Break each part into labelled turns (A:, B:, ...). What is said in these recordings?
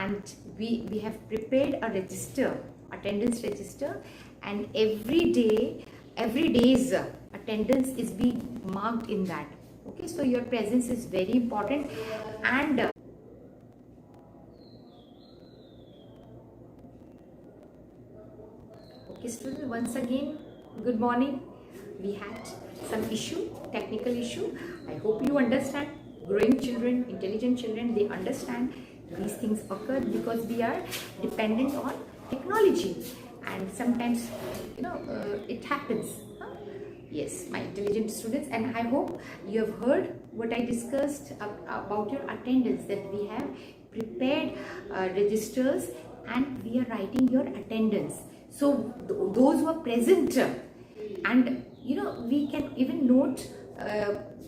A: and we have prepared a register, attendance register, and every day's attendance is being marked in that. Okay, so your presence is very important. And okay students, once again good morning. We had some technical issue. I hope you understand. Growing children, intelligent children, they understand these things occur because we are dependent on technology, and sometimes it happens. Yes, my intelligent students, and I hope you have heard what I discussed about your attendance, that we have prepared registers and we are writing your attendance. So those who are present, and we can even note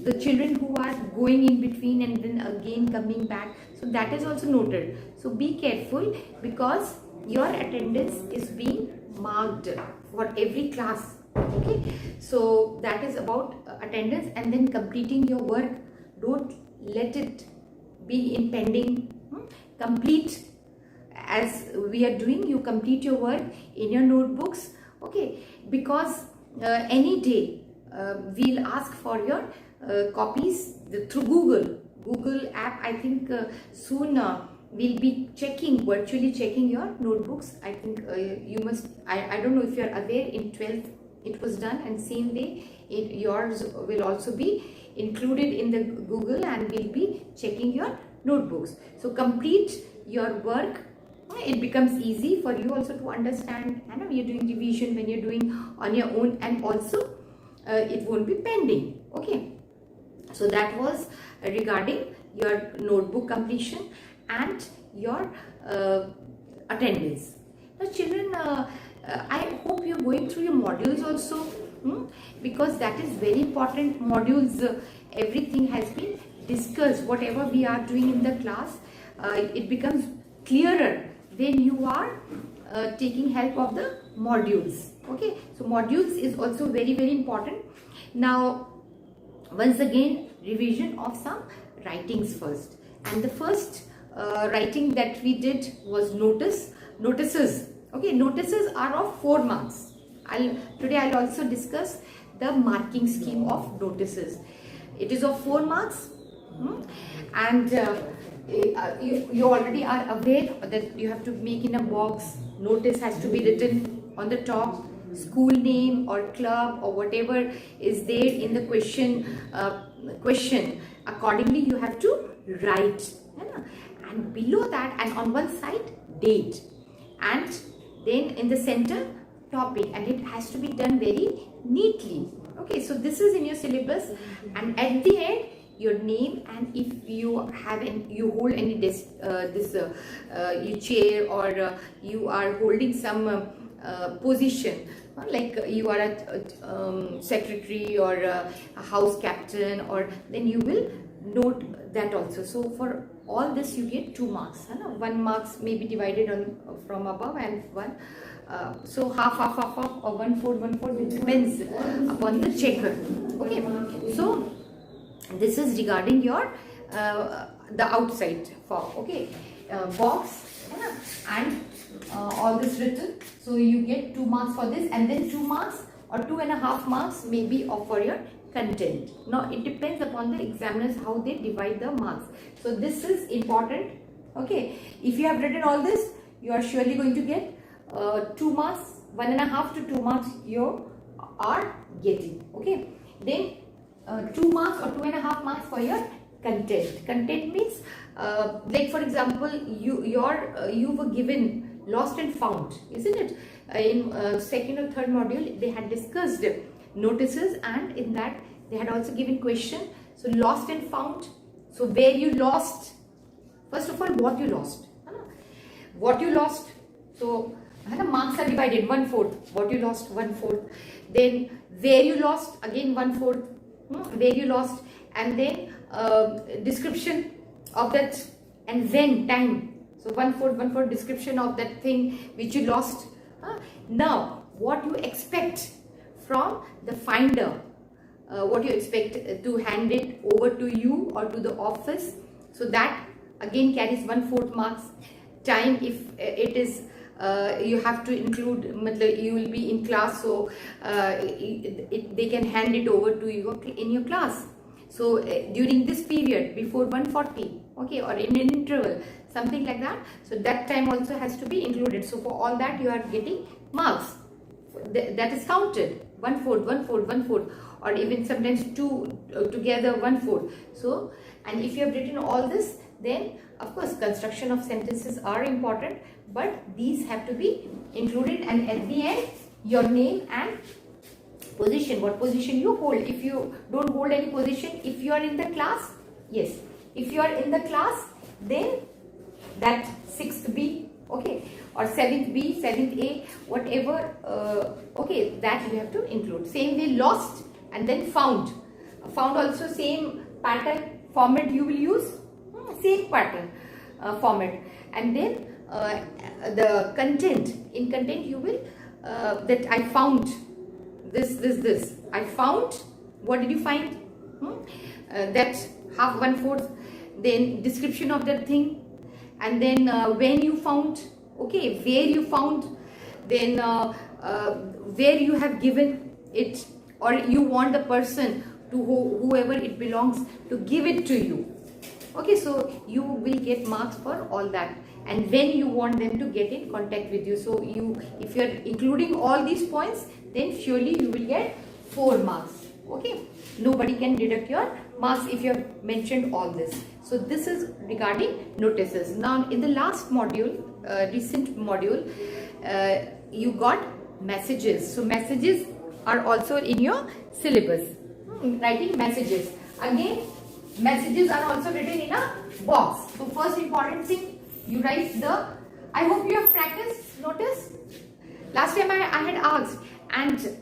A: the children who are going in between and then again coming back, so that is also noted. So be careful, because your attendance is being marked for every class. Okay, so that is about attendance. And then completing your work, don't let it be in pending. Complete, as we are doing, you complete your work in your notebooks. Okay, because any day we'll ask for your copies through Google app. I think soon we'll be virtually checking your notebooks. I think you must, I don't know if you're aware, in 12th it was done, and same way yours will also be included in the Google, and we'll be checking your notebooks. So complete your work. It becomes easy for you also to understand, and when you're doing division, when you're doing on your own, and also it won't be pending. Okay, so that was regarding your notebook completion and your attendance. Now children, I hope you're going through your modules also, because that is very important. Modules, everything has been discussed. Whatever we are doing in the class, it becomes clearer when you are taking help of the modules. Okay, so modules is also very important. Now once again, revision of some writings first, and the first writing that we did was notices. Okay, notices are of 4 marks. Today I'll also discuss the marking scheme of notices. It is of 4 marks, and you already are aware that you have to make in a box. Notice has to be written on the top, school name or club or whatever is there in the question. Accordingly you have to write, and below that, and on one side, date, and then in the center, topic, and it has to be done very neatly. Okay, so this is in your syllabus, and at the end your name, and if you have you hold any you chair, or you are holding some position, like you are a secretary or a house captain, or then you will note that also. So for all this you get 2 marks. 1 marks may be divided on from above, and 1 so half or 1/4, it depends upon the checker. Okay, so this is regarding your the outside form. Okay, box, and all this written. So you get 2 marks for this, and then 2 marks or 2.5 marks may be for your content. Now it depends upon the examiners how they divide the marks. So this is important. Okay, if you have written all this, you are surely going to get 2 marks. 1.5 to 2 marks you are getting. Okay, then 2 marks or 2.5 marks for your content. Content means like for example, you were given lost and found, isn't it? In second or third module they had discussed notices, and in that they had also given question. So lost and found. So where you lost, first of all, what you lost. So the marks are divided 1/4. What you lost, 1/4. Then where you lost, again 1/4. Where you lost, and then description of that, and when, time. So 1/4 description of that thing which you lost. Now what you expect from the finder, what you expect to hand it over to you or to the office. So that again carries 1/4 marks. time, if it is you have to include, you will be in class, so they can hand it over to you in your class. So during this period before 1:40, okay, or in an interval, something like that, so that time also has to be included. So for all that you are getting marks. That is counted 1/4, 1/4, 1/4, or even sometimes two together 1/4. So, and if you have written all this, then of course construction of sentences are important, but these have to be included, and at the end your name and position, what position you hold. If you don't hold any position, if you are in the class, yes, if you are in the class, then that 6th B, okay, or 7th B, 7th A, whatever, okay, that you have to include. Same way, lost and then found. Found also same pattern, format you will use, same pattern, format. And then the content, in content you will, that I found this. I found, what did you find? That half, 1/4, then description of that thing, and then when you found, okay, where you found, then where you have given it, or you want the person to whoever it belongs to give it to you. Okay, so you will get marks for all that, and when you want them to get in contact with you. So if you are including all these points, then surely you will get 4 marks. Okay, nobody can deduct your marks if you have mentioned all this. So this is regarding notices. Now in the last module, recent module, you got messages. So messages are also in your syllabus. Writing messages. Again, messages are also written in a box. So first important thing, you write the, I hope you have practiced notice. Last time I had asked, and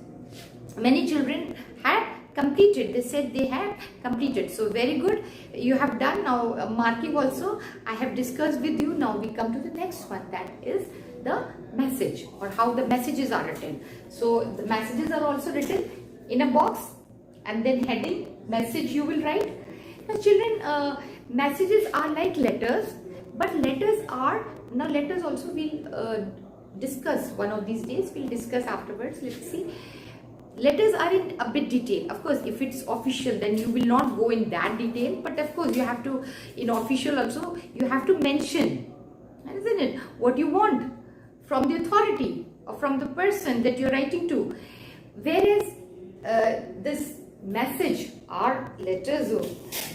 A: many children had completed. They said they had completed. So very good, you have done. Now marking also I have discussed with you. Now we come to the next one, that is the message, or how the messages are written. So the messages are also written in a box, and then heading message you will write. Now children, messages are like letters, but letters are, now letters also we'll discuss one of these days. We'll discuss afterwards. Let's see. Letters are in a bit detail. Of course, if it's official, then you will not go in that detail. But of course, you have to, in official also, you have to mention, isn't it, what you want from the authority or from the person that you're writing to. Whereas this message are letters,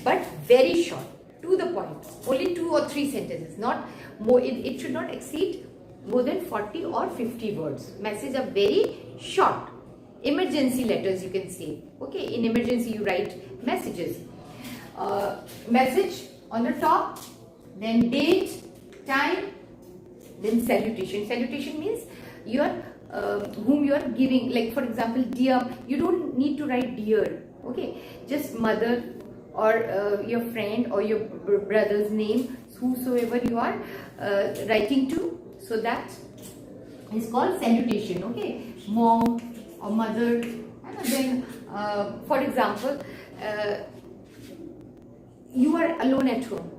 A: but very short, to the point, only 2 or 3 sentences, not more. It should not exceed more than 40 or 50 words. Messages are very short. Emergency letters, you can say. Okay, in emergency you write messages. Message on the top, then date, time, then salutation. Salutation means your whom you are giving. Like for example, dear. You don't need to write dear. Okay, just mother, or your friend or your brother's name, whosoever you are writing to. So that is called salutation. Okay, mom or mother. And then for example, you are alone at home,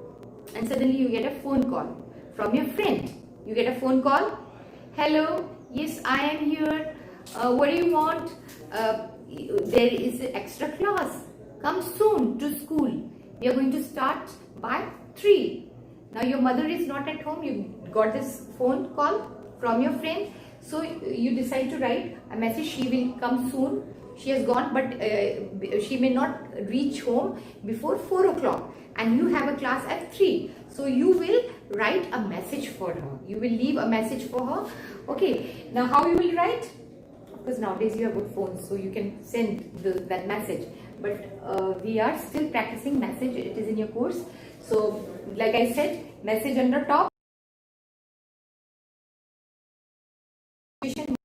A: and suddenly you get a phone call from your friend. You get a phone call. Hello, yes, I am here. What do you want? There is an extra class. Come soon to school. We are going to start by 3. Now your mother is not at home. You got this phone call from your friend. So you decide to write a message. She will come soon. She has gone, but she may not reach home before 4 o'clock. And you have a class at 3. So you will write a message for her. You will leave a message for her. Okay. Now how you will write? Of course, nowadays you have good phones, so you can send that message. But we are still practicing message. It is in your course. So like I said, message on the top.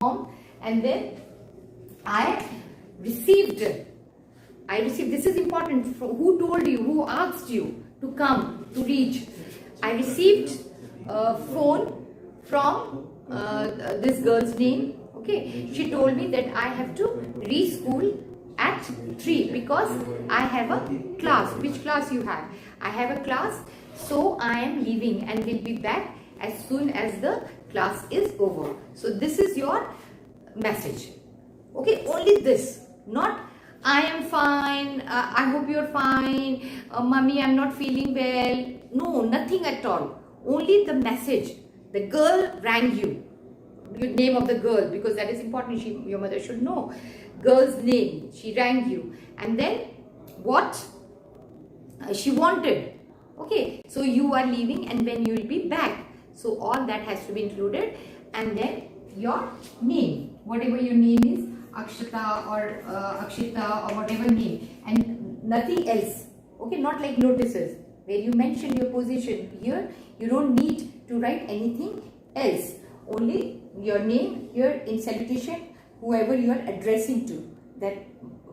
A: Mom, and then I received. This is important. Who told you? Who asked you to come to reach? I received a phone from this girl's name. Okay, she told me that I have to reach school at 3 because I have a class. Which class you have? I have a class, so I am leaving and will be back as soon as the class is over. So this is your message. Okay, only this, not I am fine, I hope you're fine, mommy, I'm not feeling well. No, nothing at all. Only the message. The girl rang you. Your name of the girl, because that is important. Your mother should know. Girl's name. She rang you. And then what she wanted. Okay, so you are leaving and when you will be back. So all that has to be included. And then your name. Whatever your name is. Akshita or Akshita or whatever name, and nothing else. Okay, not like notices where you mention your position. Here you don't need to write anything else, only your name here in salutation, whoever you are addressing to, that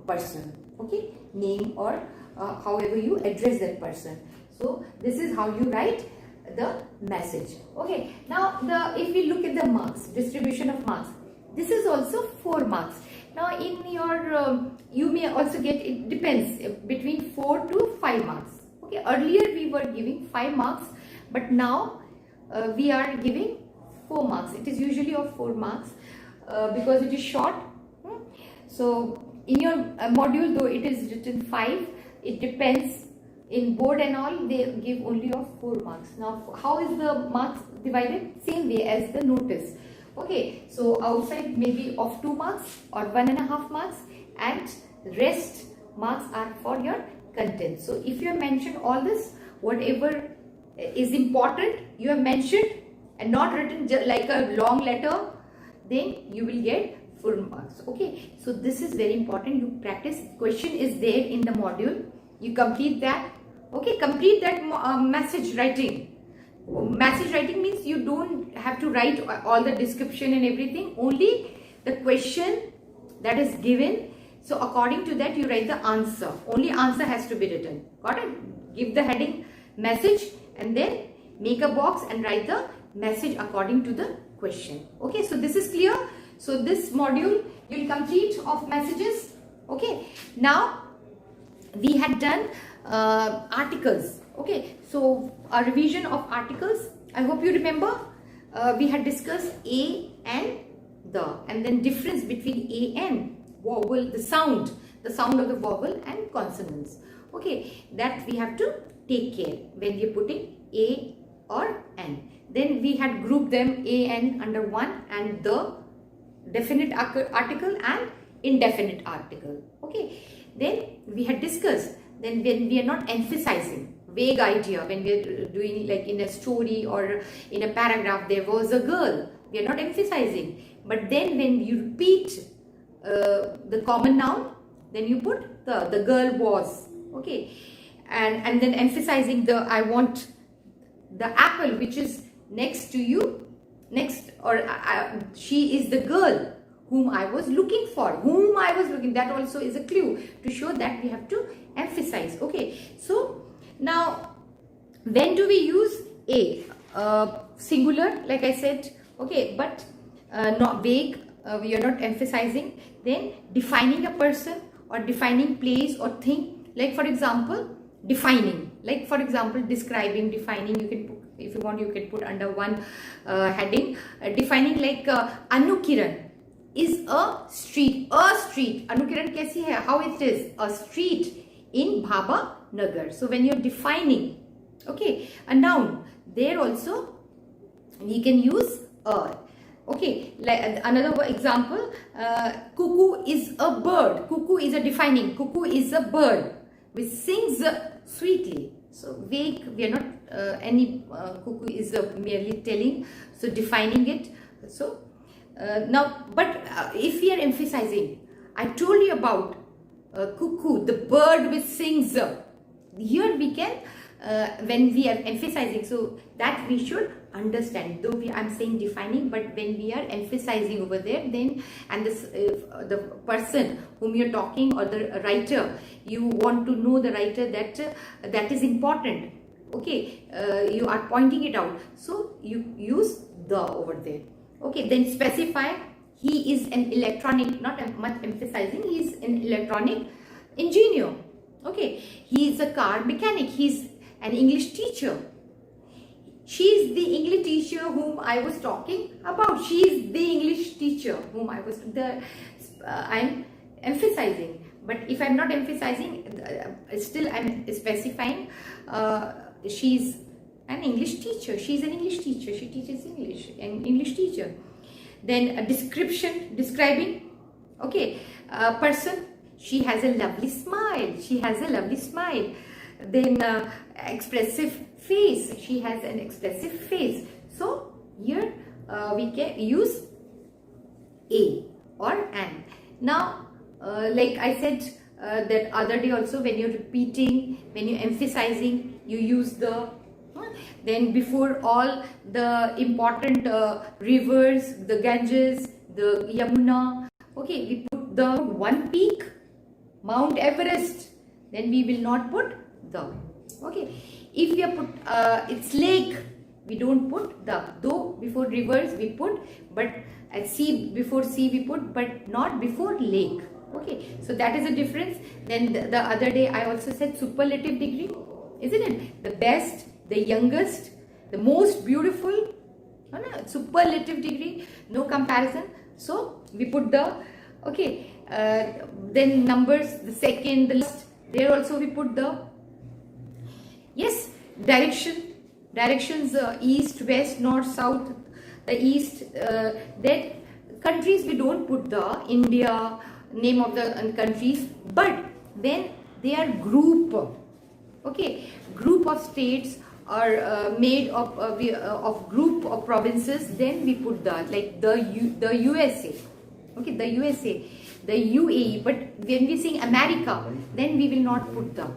A: person. Okay, name or however you address that person. So this is how you write the message. Okay, now if we look at the marks, distribution of marks, this is also 4 marks. Now in your, you may also get, it depends, between 4 to 5 marks. Okay, earlier we were giving 5 marks, but now we are giving 4 marks. It is usually of 4 marks because it is short. So in your module, though it is written 5, it depends. In board and all, they give only of 4 marks. Now how is the marks divided? Same way as the notice. Okay, so outside maybe of 2 marks or 1.5 marks, and rest marks are for your content. So if you have mentioned all this, whatever is important you have mentioned and not written like a long letter, then you will get full marks. Okay, so this is very important. You practice. Question is there in the module. You complete that. Okay, complete that message writing. Message writing means you don't have to write all the description and everything, only the question that is given. So according to that you write the answer. Only answer has to be written. Got it? Give the heading message and then make a box and write the message according to the question. Okay, so this is clear. So this module you will complete of messages. Okay, now we had done articles. Okay, so a revision of articles. I hope you remember. We had discussed a and the, and then difference between a and vowel, the sound of the vowel and consonants. Okay, that we have to take care when we are putting a or an. Then we had grouped them a and under one, and the definite article and indefinite article. Okay, then we had discussed, then when we are not emphasizing, vague idea, when we are doing like in a story or in a paragraph, there was a girl, we are not emphasizing. But then when you repeat the common noun, then you put the girl was. Okay, and then emphasizing the I want the apple which is next to you, next, or she is the girl whom I was looking for, that also is a clue to show that we have to emphasize. Okay, so now when do we use a? Singular, like I said. Okay, but not vague, we are not emphasizing. Then defining a person or defining place or thing, like for example defining, like for example describing, defining, you can put, if you want you can put under one heading. Defining, like Anukiran is a street. Anukiran kaisi hai, how it is a street in Bhaba Nagar. So when you're defining, okay, a noun, there also we can use a. Okay, like another example, cuckoo is a bird. Cuckoo is a defining. Cuckoo is a bird which sings sweetly. So vague, we are not any cuckoo is merely telling, so defining it. So now, but if we are emphasizing, I told you about cuckoo, the bird which sings. Here we can, when we are emphasizing, so that we should understand. Though I'm saying defining, but when we are emphasizing over there, then, and this the person whom you're talking or the writer, you want to know the writer, that is important. Okay, you are pointing it out, so you use the over there. Okay, then specify, he is an electronic, not much emphasizing, he is an electronic engineer. Okay, he is a car mechanic, he is an English teacher. She is the English teacher whom I was talking about. She is the English teacher whom I'm emphasizing. But if I'm not emphasizing, still I'm specifying. She's an English teacher. She's an English teacher. She teaches English. An English teacher. Then a description, describing. Okay, person. She has a lovely smile. She has a lovely smile. Then expressive face. She has an expressive face. So here we can use a or an. Now, like I said that other day also, when you're repeating, when you're emphasizing, you use the. Then before all the important rivers, the Ganges, the Yamuna, okay, we put the one peak, Mount Everest. Then we will not put the. Okay, if we put it's lake, we don't put the. Though before rivers we put, but at sea, before sea we put, but not before lake. Okay, so that is a difference. Then the other day I also said superlative degree, isn't it? The best, the youngest, the most beautiful. Superlative degree, no comparison. So we put the. Okay, then numbers, the second, the last. There also we put the. Yes, directions, east, west, north, south, the east. Then countries we don't put the India, name of the countries, but then they are group. Okay, group of states are made of group of provinces. Then we put the, like the USA. Okay, the USA, the UAE. But when we sing America, then we will not put the.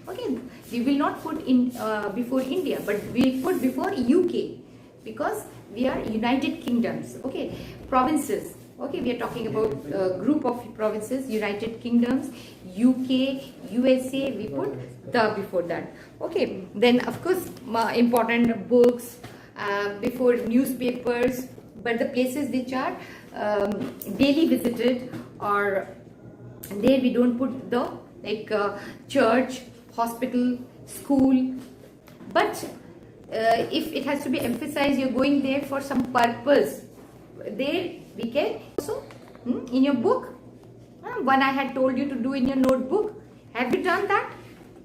A: Okay, we will not put in before India, but we put before UK, because we are United Kingdoms. Okay, provinces. Okay, we are talking about group of provinces, United Kingdoms, UK, USA. We put the before that. Okay, then of course important books, before newspapers, but the places which are daily visited, or there we don't put the, like church, hospital, school. But if it has to be emphasized, you're going there for some purpose, there we can also in your book, one I had told you to do in your notebook. Have you done that?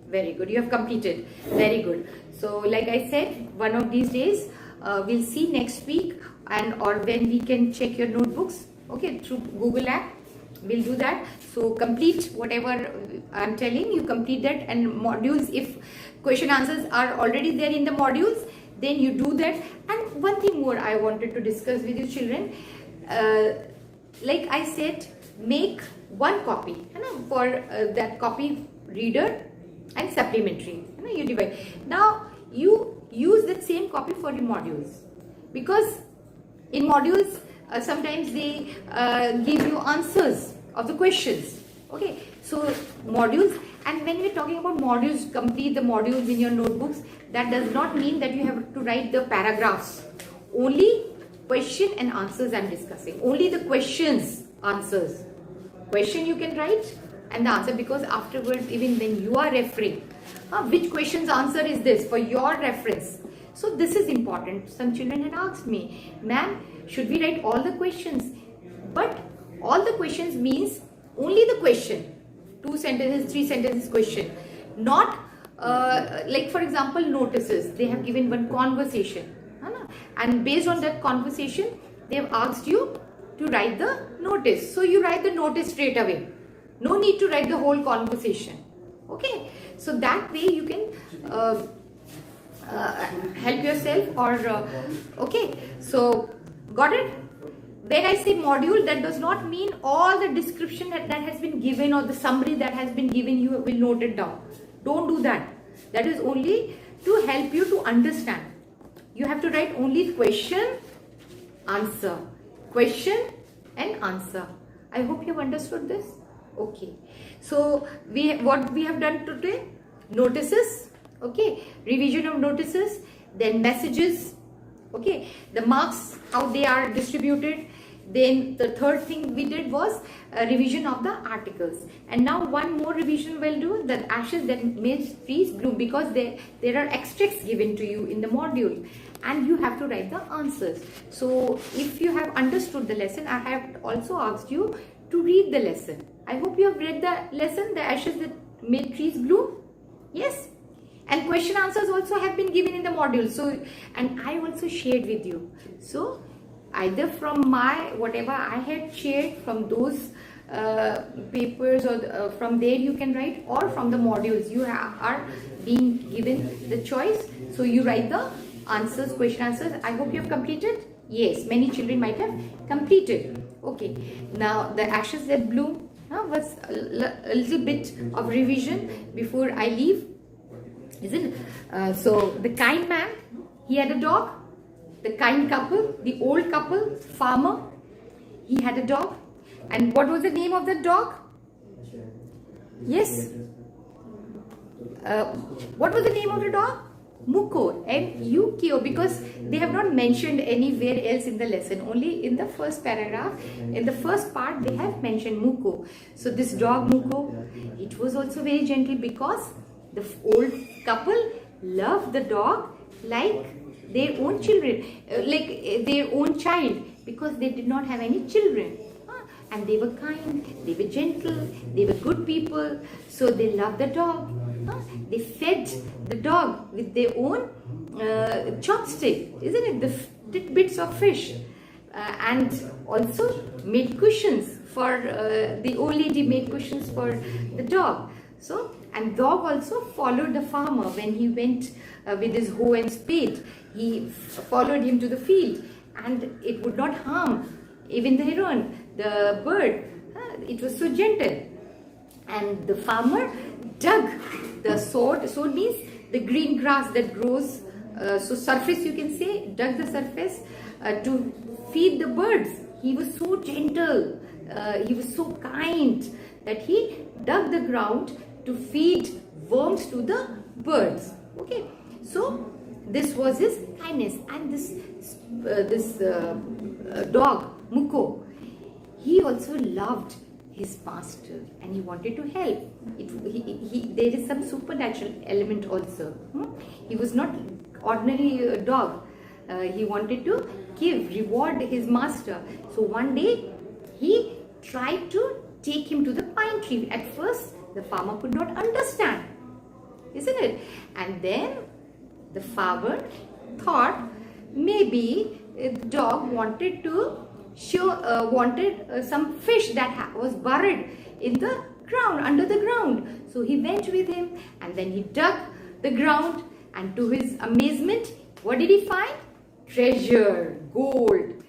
A: Very good, you have completed. Very good. So like I said, one of these days we'll see next week, and or when we can check your notebooks, okay, through Google app. We'll do that. So complete whatever I'm telling you, complete that. And modules, if question answers are already there in the modules, then you do that. And one thing more I wanted to discuss with you children, like I said, make one copy for that copy reader and supplementary. You divide. Now you use that same copy for your modules, because in modules sometimes they give you answers of the questions. Okay, so modules, and when we're talking about modules, complete the modules in your notebooks. That does not mean that you have to write the paragraphs. Only question and answers I'm discussing. Only the questions, answers. Question you can write and the answer, because afterwards, even when you are referring, which question's answer is this for your reference. So this is important. Some children had asked me, ma'am, should we write all the questions? But all the questions means only the question. 2 sentences, 3 sentences question. Not like for example notices. They have given one conversation. And based on that conversation, they have asked you to write the notice. So you write the notice straight away. No need to write the whole conversation. Okay. So that way you can help yourself, or okay. So got it? When I say module, that does not mean all the description that has been given or the summary that has been given, you will note it down. Don't do that. That is only to help you to understand. You have to write only question, answer. Question and answer. I hope you have understood this. Okay. So what we have done today? Notices. Okay. Revision of notices. Then messages. Okay. The marks, how they are distributed. Then the third thing we did was a revision of the articles. And now one more revision we'll do, the ashes that made trees bloom, because there are extracts given to you in the module. and you have to write the answers. So if you have understood the lesson, I have also asked you to read the lesson. I hope you have read the lesson, the ashes that made trees bloom. Yes, and question answers also have been given in the module. So, and I also shared with you. So either from my whatever I had shared from those papers, or from there you can write, or from the modules you are being given the choice. So you write the answers, question answers. I hope you have completed. Yes, many children might have completed. Okay, now the ashes that bloom was a little bit of revision before I leave, isn't it? So the kind man, he had a dog. The kind couple, the old couple, farmer, he had a dog. And what was the name of the dog? Yes. What was the name of the dog? Muko, M-U-K-O, because they have not mentioned anywhere else in the lesson. Only in the first paragraph, in the first part, they have mentioned Muko. So this dog Muko, it was also very gentle, because the old couple loved the dog like their own children, like their own child, because they did not have any children. And they were kind, they were gentle, they were good people, so they loved the dog. They fed the dog with their own chopstick, isn't it? The tidbits of fish, and also made cushions for the old lady made cushions for the dog. So, and dog also followed the farmer when he went with his hoe and spade. He followed him to the field, and it would not harm even the heron, the bird. It was so gentle. And the farmer dug the sword. Sword means the green grass that grows, so surface you can say, dug the surface to feed the birds. He was so gentle, he was so kind that he dug the ground to feed worms to the birds. Okay, so this was his kindness. And this dog Muko, he also loved his master, and he wanted to help. There is some supernatural element also. He was not ordinary dog. He wanted to reward his master. So one day he tried to take him to the pine tree. At first the farmer could not understand, isn't it? And then the farmer thought maybe the dog wanted to some fish that was buried in the ground, under the ground. So he went with him, and then he dug the ground, and to his amazement, what did he find? Treasure, gold.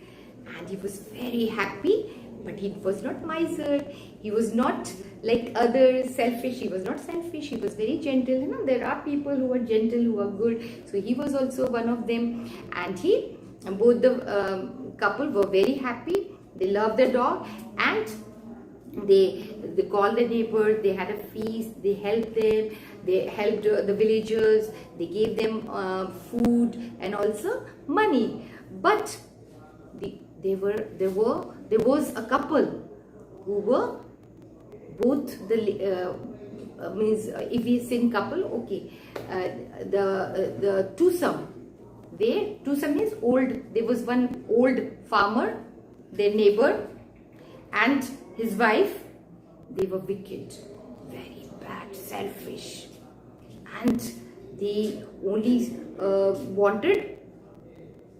A: And he was very happy, but he was not miser. He was not like others, selfish. He was not selfish. He was very gentle. You know, there are people who are gentle, who are good. So he was also one of them. And both the couple were very happy. They loved the dog, and they called the neighbors. They had a feast. They helped them. They helped the villagers. They gave them food and also money. But there was a couple who were both means if we say couple, okay, the twosome. Twosome means old. There was one old farmer, their neighbor, and his wife. They were wicked, very bad, selfish, and they only wanted.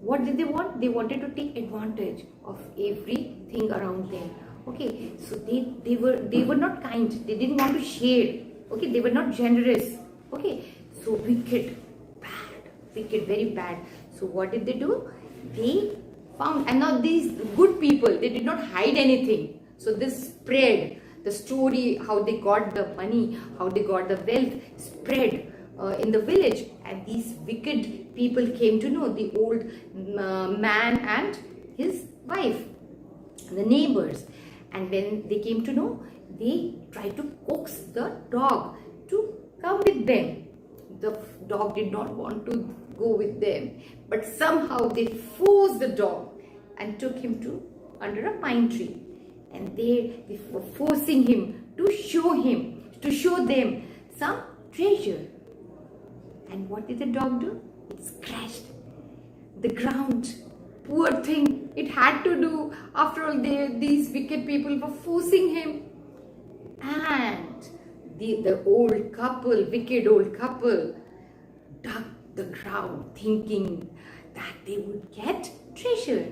A: What did they want? They wanted to take advantage of everything around them. Okay, so they were not kind. They didn't want to share. Okay, they were not generous. Okay, so wicked, very bad. So what did they do? They found, and now these good people, they did not hide anything. So this spread, the story, how they got the money, how they got the wealth, spread in the village. And these wicked people came to know, the old man and his wife, the neighbors. And when they came to know, they tried to coax the dog to come with them. The dog did not want to go with them, but somehow they forced the dog and took him to under a pine tree. And they were forcing him to show them some treasure. And what did the dog do? It scratched the ground. Poor thing, it had to do. After all, these wicked people were forcing him. And the old couple, wicked old couple, dug the ground thinking that they would get treasure.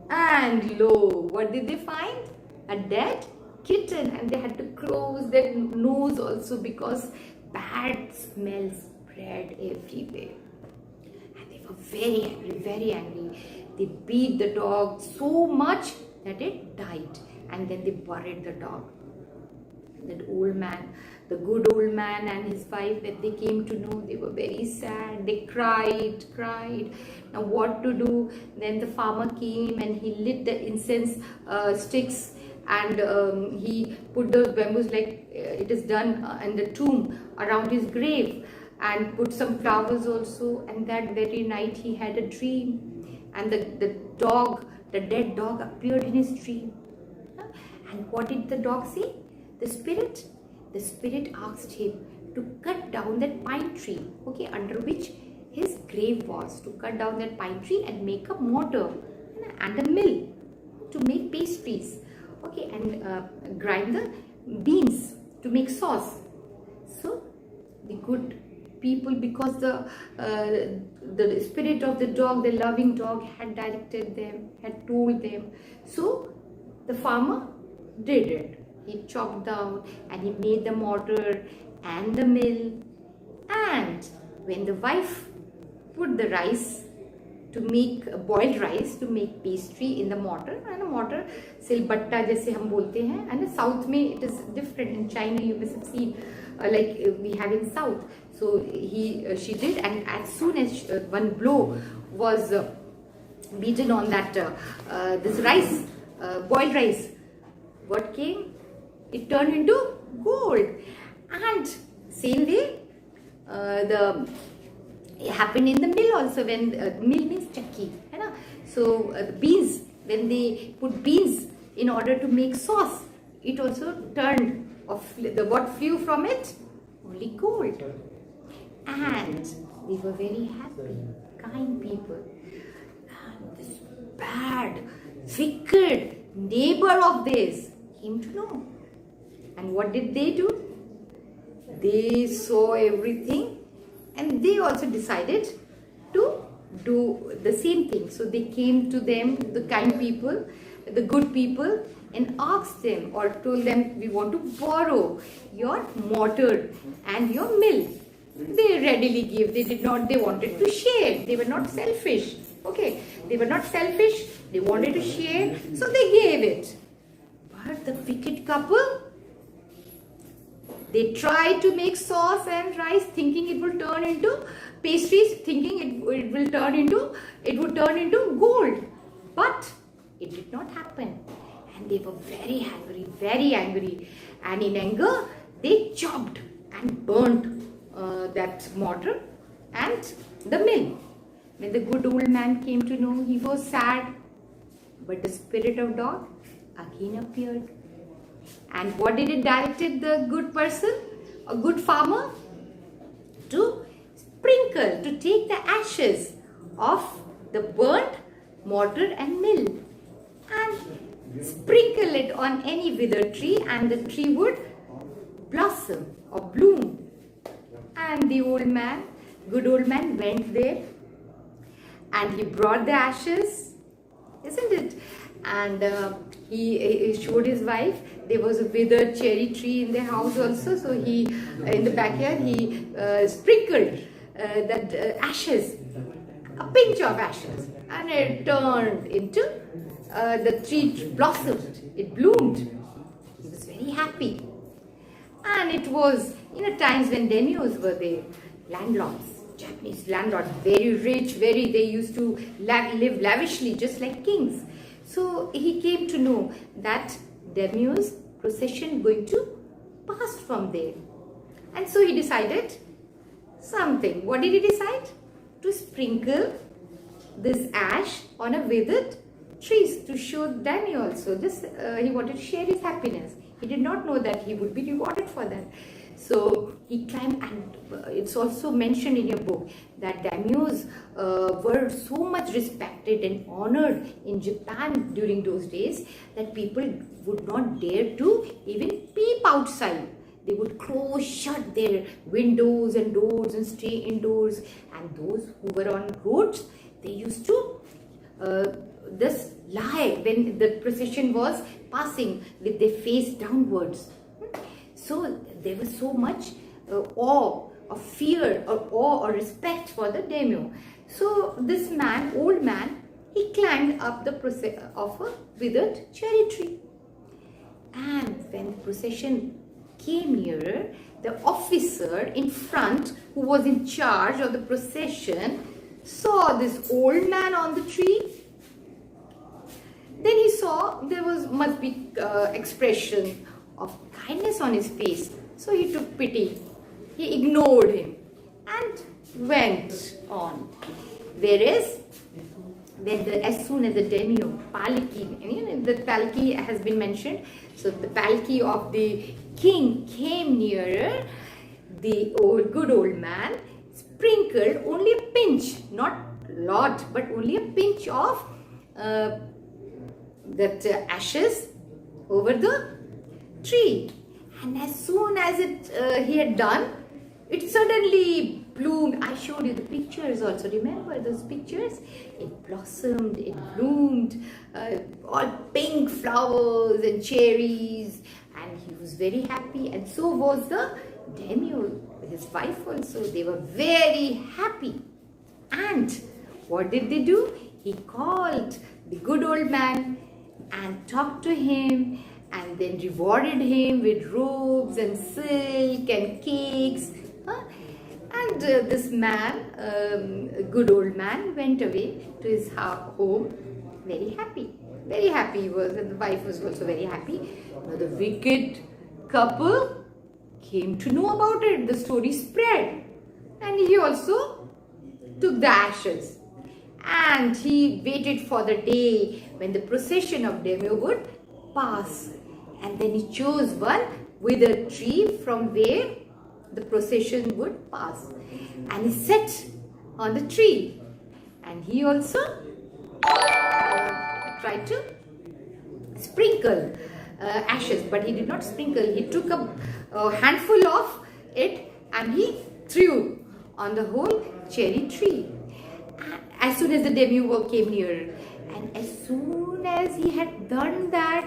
A: And lo, what did they find? A dead kitten. And they had to close their nose also because bad smell spread everywhere. And they were very angry, very angry. They beat the dog so much that it died. And then they buried the dog. That old man, the good old man and his wife, when they came to know, they were very sad. They cried. Now what to do? Then the farmer came and he lit the incense sticks, and he put those bamboos like it is done in the tomb around his grave, and put some flowers also. And that very night he had a dream, and the dead dog appeared in his dream. And what did the dog say? The spirit asked him to cut down that pine tree, okay, under which his grave was, to cut down that pine tree and make a mortar and a mill to make pastries, okay, and grind the beans to make sauce. So the good people, because the spirit of the dog, the loving dog, had directed them, had told them, so the farmer did it. He chopped down and he made the mortar and the mill. And when the wife put the rice to make boiled rice to make pastry in the mortar, and a mortar silbatta जैसे हम बोलते हैं, and in South में it is different. In China you must have seen like we have in South. So she did, and as soon as one blow was beaten on that this rice, boiled rice, what came? It turned into gold. And same way it happened in the mill also. When mill means chakki, right? So the beans, when they put beans in order to make sauce, it also turned off. What flew from it? Only gold. And they were very happy, kind people. And this bad, wicked neighbor of theirs came to know. And what did they do? They saw everything, and they also decided to do the same thing. So they came to them, the kind people, the good people, and asked them or told them, we want to borrow your mortar and your mill. They readily gave. They wanted to share. They were not selfish. Okay, they were not selfish. They wanted to share, so they gave it. But the wicked couple, they tried to make sauce and rice, thinking it will turn into pastries, thinking it would turn into gold. But it did not happen. And they were very angry, very angry. And in anger, they chopped and burnt that mortar and the mill. When the good old man came to know, he was sad. But the spirit of dog again appeared. And what did it directed the good person, a good farmer? To sprinkle, to take the ashes of the burnt mortar and mill and sprinkle it on any withered tree, and the tree would blossom or bloom. And the old man, good old man, went there and he brought the ashes, isn't it? And he showed his wife. There was a withered cherry tree in their house also. So he, in the backyard, he sprinkled that ashes, a pinch of ashes, and it turned into the tree blossomed. It bloomed. He was very happy. And it was times when daimyos were there, landlords, Japanese landlords, very rich, they used to live lavishly, just like kings. So he came to know that daimyo's procession going to pass from there. And so he decided something. What did he decide? To sprinkle this ash on a withered trees to show daimyo also. He wanted to share his happiness. He did not know that he would be rewarded for that. So he climbed, and it's also mentioned in your book that daimyos were so much respected and honored in Japan during those days that people would not dare to even peep outside. They would close shut their windows and doors and stay indoors. And those who were on roads, they used to just lie when the procession was passing with their face downwards. So there was so much awe or fear or awe or respect for the daimyo. So this man, old man, he climbed up the of a withered cherry tree. And when the procession came nearer, the officer in front, who was in charge of the procession, saw this old man on the tree. Then he saw there must be expression of kindness on his face. So he took pity. He ignored him and went on. Whereas, as soon as the daimyo, palki, the palki has been mentioned. So the palki of the king came nearer, the good old man sprinkled only a pinch, not lot, but only a pinch of ashes over the tree. And as soon as he had done, it suddenly bloomed. I showed you the pictures also. Remember those pictures? It blossomed, it bloomed, all pink flowers and cherries. And he was very happy. And so was the daimyo, his wife also. They were very happy. And what did they do? He called the good old man and talked to him, and then rewarded him with robes and silk and cakes. And this man, good old man, went away to his home very happy. Very happy he was, and the wife was also very happy. Now the wicked couple came to know about it. The story spread, and he also took the ashes. And he waited for the day when the procession of daimyo would pass. And then he chose one withered tree from where the procession would pass. And he sat on the tree. And he also tried to sprinkle ashes. But he did not sprinkle. He took a handful of it and he threw on the whole cherry tree. As soon as the daimyo came nearer, and as soon as he had done that,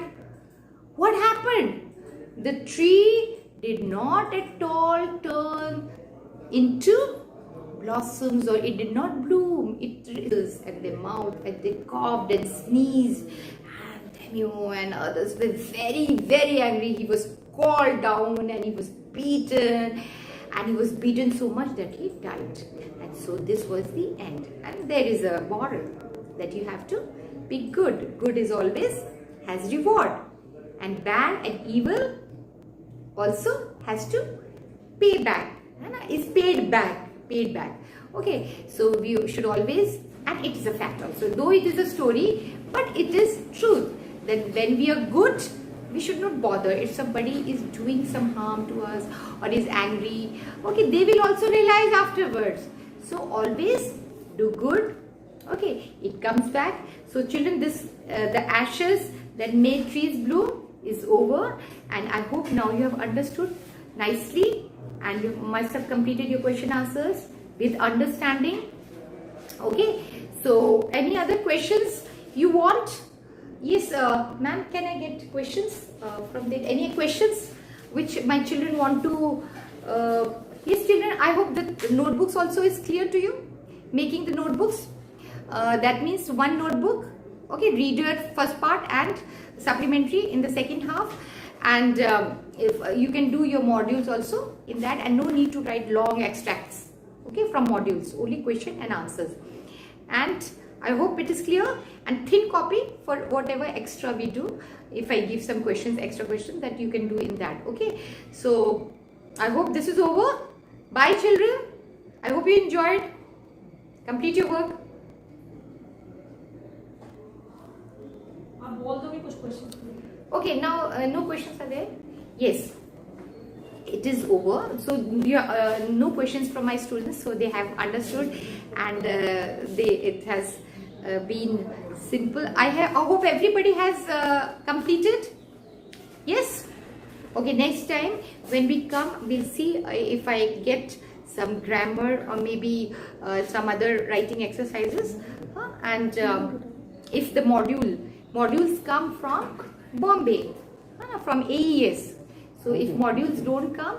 A: what happened? The tree did not at all turn into blossoms, or it did not bloom. It was at their mouth, and they coughed and sneezed. And daimyo and others were very, very angry. He was called down and he was beaten. And he was beaten so much that he died. And so this was the end. And there is a moral that you have to be good. Good is always has reward. And bad and evil also has to pay back. Is paid back. Paid back. Okay. So we should always, and it is a fact also. Though it is a story, but it is truth. That when we are good, we should not bother. If somebody is doing some harm to us or is angry, okay, they will also realize afterwards. So always do good. Okay, it comes back. So children, this the ashes that made trees bloom is over, and I hope now you have understood nicely, and you must have completed your question answers with understanding. Okay, so any other questions you want? Yes, ma'am, can I get questions from there? Any questions which my children want to? Yes, children, I hope the notebooks also is clear to you. Making the notebooks. That means one notebook. Okay, reader first part and supplementary in the second half. And if you can do your modules also in that, and no need to write long extracts. Okay, from modules, only question and answers. And I hope it is clear, and thin copy for whatever extra we do. If I give some questions, extra questions that you can do in that. Okay. So I hope this is over. Bye children. I hope you enjoyed. Complete your work. Okay. Now no questions are there. Yes. it is over. So no questions from my students, so they have understood, and it has been simple. I hope everybody has completed. Yes. Okay, next time when we come, we'll see if I get some grammar or maybe some other writing exercises, and if the modules come from Bombay, from AES. So if modules don't come,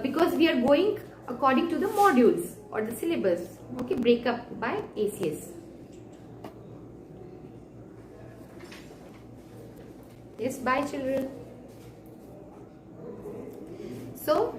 A: because we are going according to the modules or the syllabus, okay, break up by ACS. Yes, bye children. So